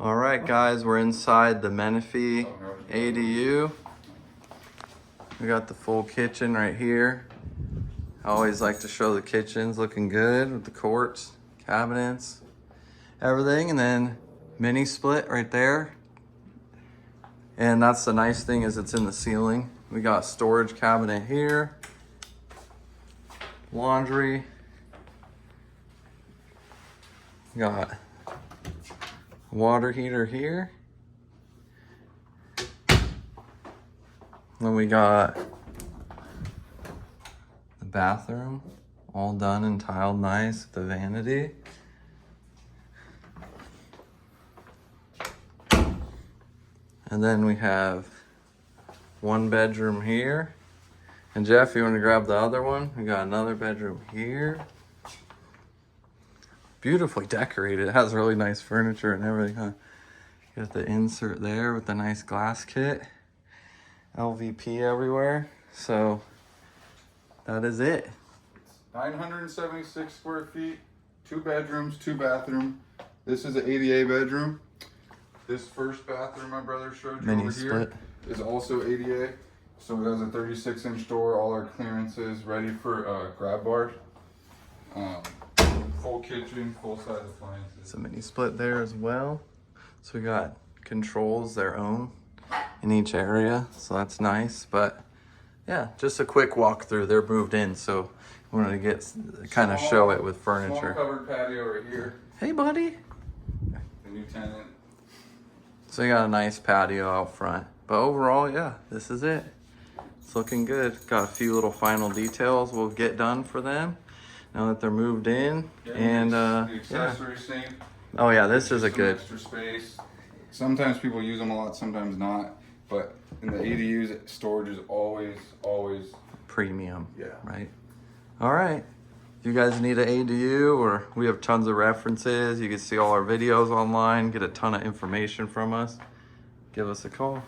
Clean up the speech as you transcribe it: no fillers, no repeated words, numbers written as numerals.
All right, guys, we're inside the Menifee ADU. We got the full kitchen right here. I always like to show the kitchens looking good with the quartz, cabinets, everything. And then mini split right there. And that's the nice thing is it's in the ceiling. We got storage cabinet here, laundry. We got water heater here. Then we got the bathroom, all done and tiled nice with the vanity. And then we have one bedroom here. And Jeff, you want to grab the other one? We got another bedroom here. Beautifully decorated. It has really nice furniture and everything, huh? Got the insert there with the nice glass kit. LVP everywhere. So that is it. 976 square feet, 2 bedrooms, 2 bathrooms. This is an ADA bedroom. This first bathroom my brother showed you Mini over split. here is also ADA. So it has a 36-inch door, all our clearances ready for grab bars. Full kitchen, full-size appliances. It's a mini split there as well. So we got controls their own in each area, so that's nice. But yeah, just a quick walkthrough. They're moved in, so we wanted to get kind of show it with furniture. Small covered patio right here. Hey, buddy. The new tenant. So you got a nice patio out front. But overall, yeah, this is it. It's looking good. Got a few little final details we'll get done for them now that they're moved in. Yeah, And the accessory sink. oh yeah, this is a Some good extra space. Sometimes people use them a lot, sometimes not. But in the ADUs, storage is always premium. Yeah. Right. All right. If you guys need an ADU, or we have tons of references, you can see all our videos online, get a ton of information from us. Give us a call.